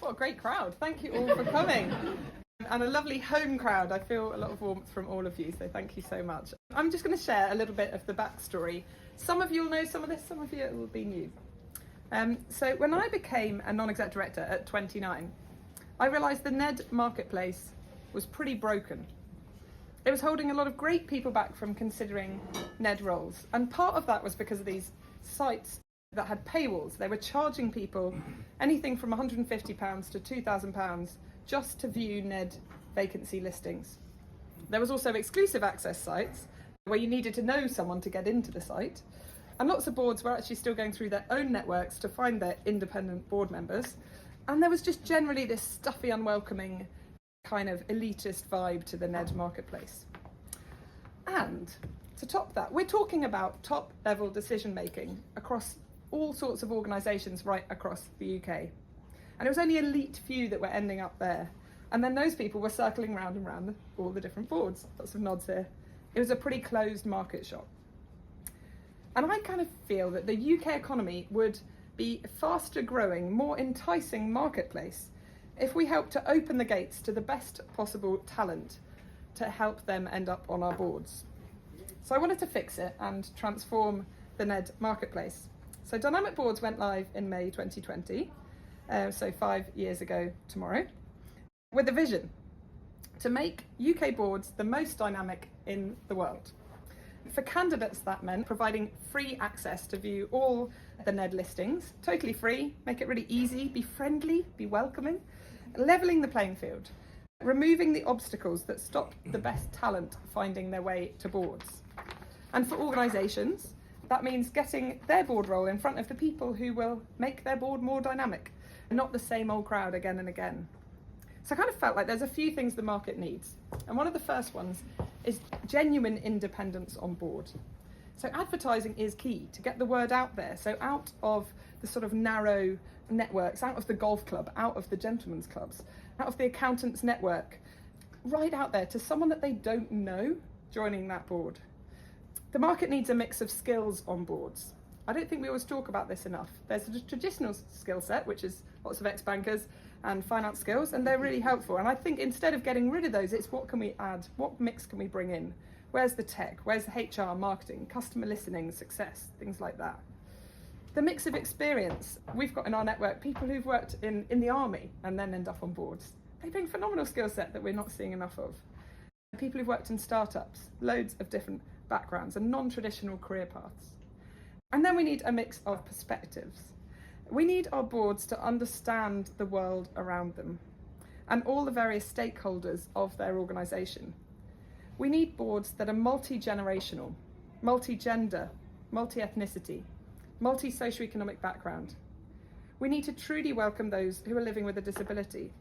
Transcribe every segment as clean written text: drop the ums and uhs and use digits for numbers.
What a great crowd. Thank you all for coming. And a lovely home crowd. I feel a lot of warmth from all of you, so thank you so much. I'm just going to share a little bit of the backstory. Some of you will know some of this, some of you it will be new. So when I became a non-exec director at 29, I realised the NED marketplace was pretty broken. It was holding a lot of great people back from considering NED roles. And part of that was because of these sites that had paywalls. They were charging people anything from £150 to £2,000 just to view NED vacancy listings. There was also exclusive access sites where you needed to know someone to get into the site. And lots of boards were actually still going through their own networks to find their independent board members. And there was just generally this stuffy, unwelcoming kind of elitist vibe to the NED marketplace. And to top that, we're talking about top level decision making across all sorts of organisations right across the UK. And it was only an elite few that were ending up there. And then those people were circling round and round all the different boards. Lots of nods here. It was a pretty closed market shop. And I kind of feel that the UK economy would be a faster growing, more enticing marketplace if we helped to open the gates to the best possible talent to help them end up on our boards. So I wanted to fix it and transform the NED marketplace. So Dynamic Boards went live in May 2020, so 5 years ago tomorrow, with a vision to make UK boards the most dynamic in the world. For candidates, that meant providing free access to view all the NED listings, totally free, make it really easy, be friendly, be welcoming, levelling the playing field, removing the obstacles that stop the best talent finding their way to boards. And for organisations, that means getting their board role in front of the people who will make their board more dynamic, not the same old crowd again and again. So I kind of felt like there's a few things the market needs. And one of the first ones is genuine independence on board. So advertising is key to get the word out there. So out of the sort of narrow networks, out of the golf club, out of the gentlemen's clubs, out of the accountants network, right out there to someone that they don't know joining that board. The market needs a mix of skills on boards. I don't think we always talk about this enough. There's a traditional skill set, which is lots of ex-bankers and finance skills, and they're really helpful. And I think instead of getting rid of those, it's what can we add? What mix can we bring in? Where's the tech? Where's the HR, marketing, customer listening, success, things like that? The mix of experience. We've got in our network people who've worked in the army and then end up on boards. They bring phenomenal skill set that we're not seeing enough of. People who've worked in startups, loads of different backgrounds and non-traditional career paths. And then we need a mix of perspectives. We need our boards to understand the world around them and all the various stakeholders of their organisation. We need boards that are multi-generational, multi-gender, multi-ethnicity, multi-socioeconomic background. We need to truly welcome those who are living with a disability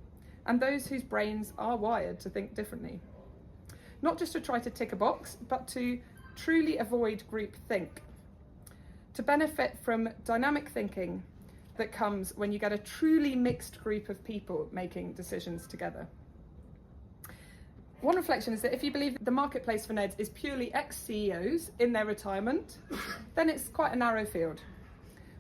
and those whose brains are wired to think differently. Not just to try to tick a box, but to truly avoid groupthink, to benefit from dynamic thinking that comes when you get a truly mixed group of people making decisions together. One reflection is that if you believe the marketplace for NEDs is purely ex-CEOs in their retirement, then it's quite a narrow field.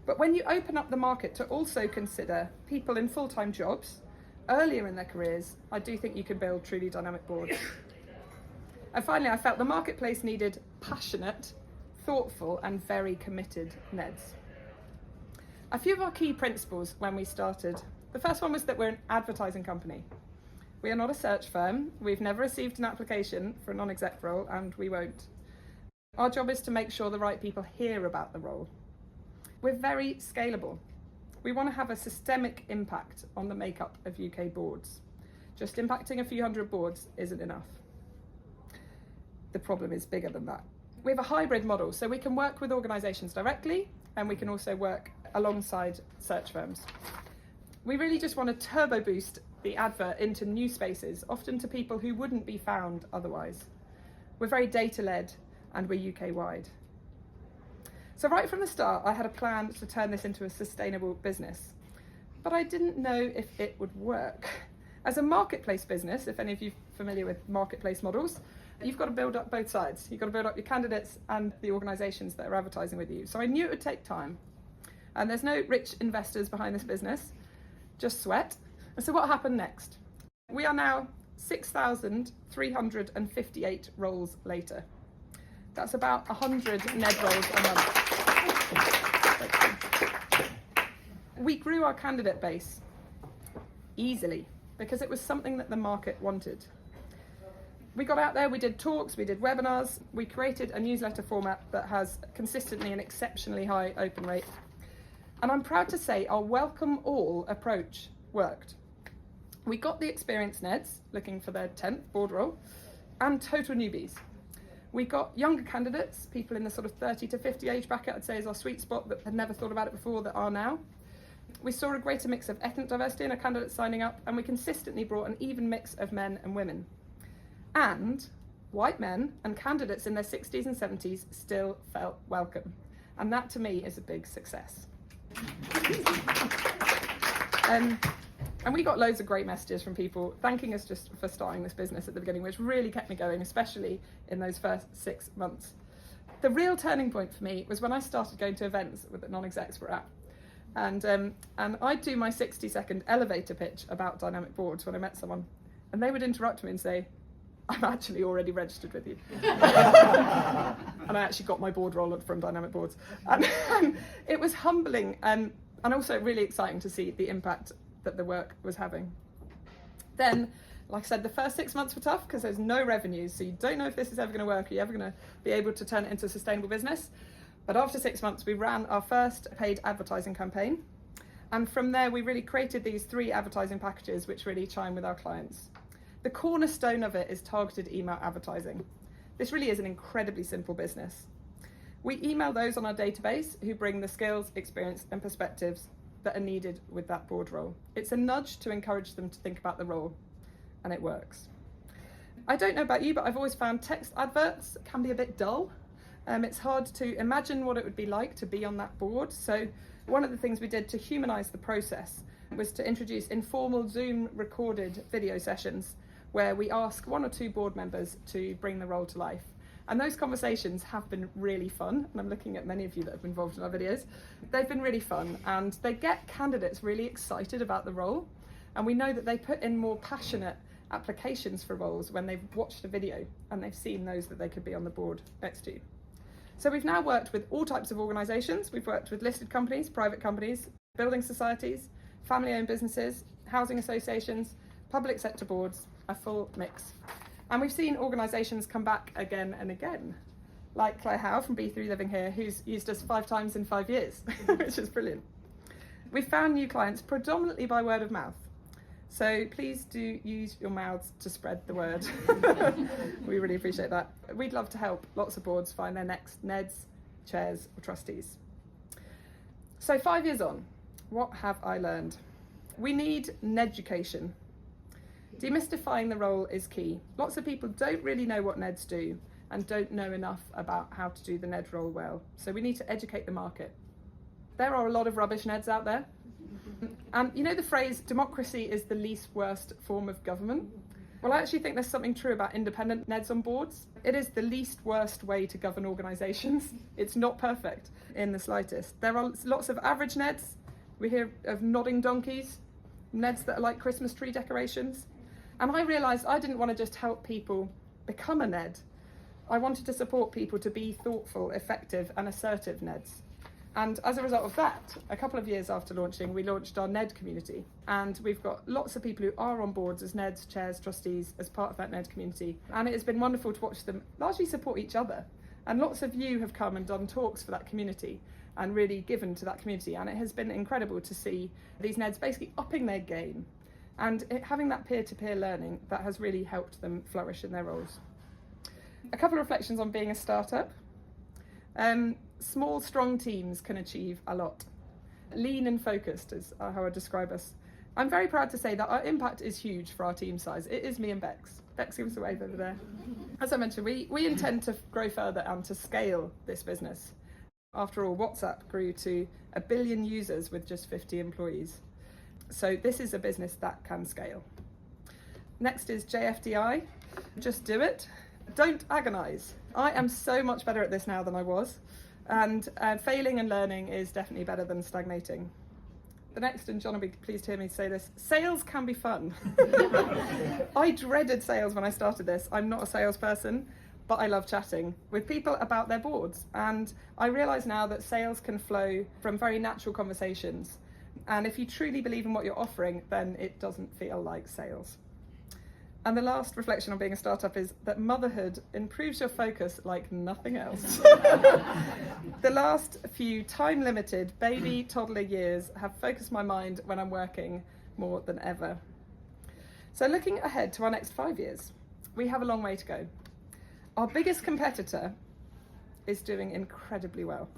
But when you open up the market to also consider people in full-time jobs earlier in their careers, I do think you can build truly dynamic boards. And finally, I felt the marketplace needed passionate, thoughtful and very committed NEDs. A few of our key principles when we started. The first one was that we're an advertising company. We are not a search firm. We've never received an application for a non-exec role and we won't. Our job is to make sure the right people hear about the role. We're very scalable. We want to have a systemic impact on the makeup of UK boards. Just impacting a few hundred boards isn't enough. The problem is bigger than that. We have a hybrid model, so we can work with organisations directly and we can also work alongside search firms. We really just want to turbo boost the advert into new spaces, often to people who wouldn't be found otherwise. We're very data-led and we're UK-wide. So right from the start, I had a plan to turn this into a sustainable business, but I didn't know if it would work. As a marketplace business, if any of you are familiar with marketplace models, you've got to build up both sides. You've got to build up your candidates and the organisations that are advertising with you. So I knew it would take time. And there's no rich investors behind this business, just sweat So what happened next? We are now 6,358 roles later. That's about 100 NED roles a month. We grew our candidate base easily because it was something that the market wanted. We got out there, we did talks, we did webinars, we created a newsletter format that has consistently an exceptionally high open rate. And I'm proud to say our welcome all approach worked. We got the experienced NEDs looking for their 10th board role and total newbies. We got younger candidates, people in the sort of 30 to 50 age bracket, I'd say is our sweet spot, that had never thought about it before that are now. We saw a greater mix of ethnic diversity in our candidates signing up, and we consistently brought an even mix of men and women. And white men and candidates in their 60s and 70s still felt welcome. And that to me is a big success. And we got loads of great messages from people thanking us just for starting this business at the beginning, which really kept me going, especially in those first 6 months. The real turning point for me was when I started going to events that the non-execs were at. And I'd do my 60-second elevator pitch about dynamic boards when I met someone. And they would interrupt me and say, I'm actually already registered with you. And I actually got my board role from Dynamic Boards. And it was humbling and also really exciting to see the impact that the work was having. Then, like I said, the first 6 months were tough because there's no revenues, so you don't know if this is ever going to work, are you ever going to be able to turn it into a sustainable business? But after 6 months, we ran our first paid advertising campaign. And from there, we really created these 3 advertising packages which really chime with our clients. The cornerstone of it is targeted email advertising. This really is an incredibly simple business. We email those on our database who bring the skills, experience and perspectives that are needed with that board role. It's a nudge to encourage them to think about the role, and it works. I don't know about you, but I've always found text adverts can be a bit dull. It's hard to imagine what it would be like to be on that board. So one of the things we did to humanise the process was to introduce informal Zoom recorded video sessions where we ask 1 or 2 board members to bring the role to life. And those conversations have been really fun, and I'm looking at many of you that have been involved in our videos. They've been really fun, and they get candidates really excited about the role, and we know that they put in more passionate applications for roles when they've watched a video and they've seen those that they could be on the board next to. So we've now worked with all types of organisations. We've worked with listed companies, private companies, building societies, family-owned businesses, housing associations, public sector boards, a full mix. And we've seen organisations come back again and again, like Claire Howe from B3 Living Here, who's used us 5 times in 5 years, which is brilliant. We've found new clients predominantly by word of mouth. So please do use your mouths to spread the word. We really appreciate that. We'd love to help lots of boards find their next NEDs, chairs or trustees. So 5 years on, what have I learned? We need NEDucation. Demystifying the role is key. Lots of people don't really know what NEDs do and don't know enough about how to do the NED role well. So we need to educate the market. There are a lot of rubbish NEDs out there. And you know the phrase, democracy is the least worst form of government? Well, I actually think there's something true about independent NEDs on boards. It is the least worst way to govern organisations. It's not perfect in the slightest. There are lots of average NEDs. We hear of nodding donkeys, NEDs that are like Christmas tree decorations. And I realised I didn't want to just help people become a NED. I wanted to support people to be thoughtful, effective and assertive NEDs. And as a result of that, a couple of years after launching, we launched our NED community. And we've got lots of people who are on boards as NEDs, chairs, trustees, as part of that NED community. And it has been wonderful to watch them largely support each other. And lots of you have come and done talks for that community and really given to that community. And it has been incredible to see these NEDs basically upping their game. And having that peer-to-peer learning, that has really helped them flourish in their roles. A couple of reflections on being a startup. Small, strong teams can achieve a lot. Lean and focused is how I describe us. I'm very proud to say that our impact is huge for our team size. It is me and Bex. Bex gives a wave over there. As I mentioned, we intend to grow further and to scale this business. After all, WhatsApp grew to 1 billion users with just 50 employees. So this is a business that can scale. Next is JFDI. Just do it. Don't agonise. I am so much better at this now than I was. And failing and learning is definitely better than stagnating. The next, and John will be pleased to hear me say this, sales can be fun. I dreaded sales when I started this. I'm not a salesperson, but I love chatting with people about their boards. And I realise now that sales can flow from very natural conversations. And if you truly believe in what you're offering, then it doesn't feel like sales. And the last reflection on being a startup is that motherhood improves your focus like nothing else. The last few time-limited baby toddler years have focused my mind when I'm working more than ever. So looking ahead to our next 5 years, we have a long way to go. Our biggest competitor is doing incredibly well.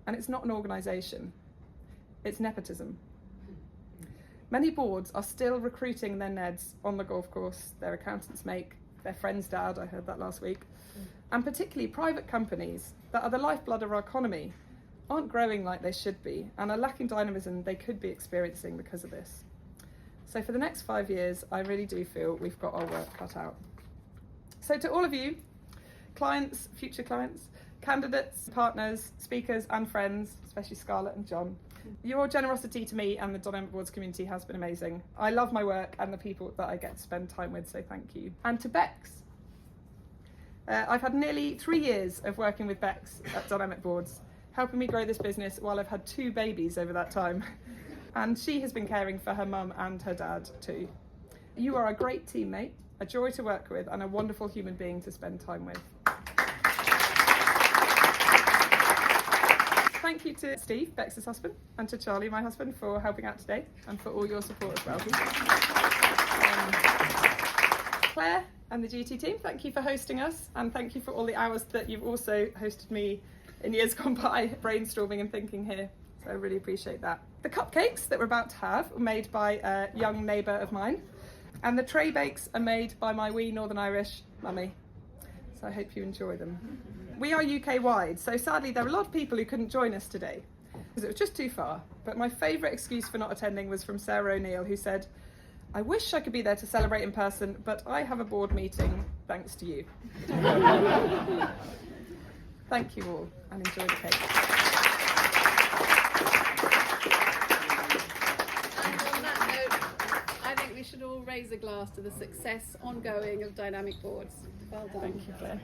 And it's not an organisation, it's nepotism. Many boards are still recruiting their NEDs on the golf course, their accountant's make, their friend's dad, I heard that last week. And particularly private companies that are the lifeblood of our economy aren't growing like they should be and are lacking dynamism they could be experiencing because of this. So for the next 5 years, I really do feel we've got our work cut out. So to all of you, clients, future clients, candidates, partners, speakers and friends, especially Scarlett and John, your generosity to me and the Dynamic Boards community has been amazing. I love my work and the people that I get to spend time with, so thank you. And to Bex. I've had nearly 3 years of working with Bex at Dynamic Boards, helping me grow this business while I've had 2 babies over that time. And she has been caring for her mum and her dad too. You are a great teammate, a joy to work with, and a wonderful human being to spend time with. Thank you to Steve, Bex's husband, and to Charlie, my husband, for helping out today and for all your support as well. Claire and the GT team, thank you for hosting us, and thank you for all the hours that you've also hosted me in years gone by, brainstorming and thinking here. So I really appreciate that. The cupcakes that we're about to have were made by a young neighbour of mine, and the tray bakes are made by my wee Northern Irish mummy. So I hope you enjoy them. We are UK-wide, so sadly there are a lot of people who couldn't join us today because it was just too far. But my favourite excuse for not attending was from Sarah O'Neill, who said, "I wish I could be there to celebrate in person, but I have a board meeting thanks to you." Thank you all and enjoy the cake. And on that note, I think we should all raise a glass to the success ongoing of Dynamic Boards. Well done. Thank you, Claire.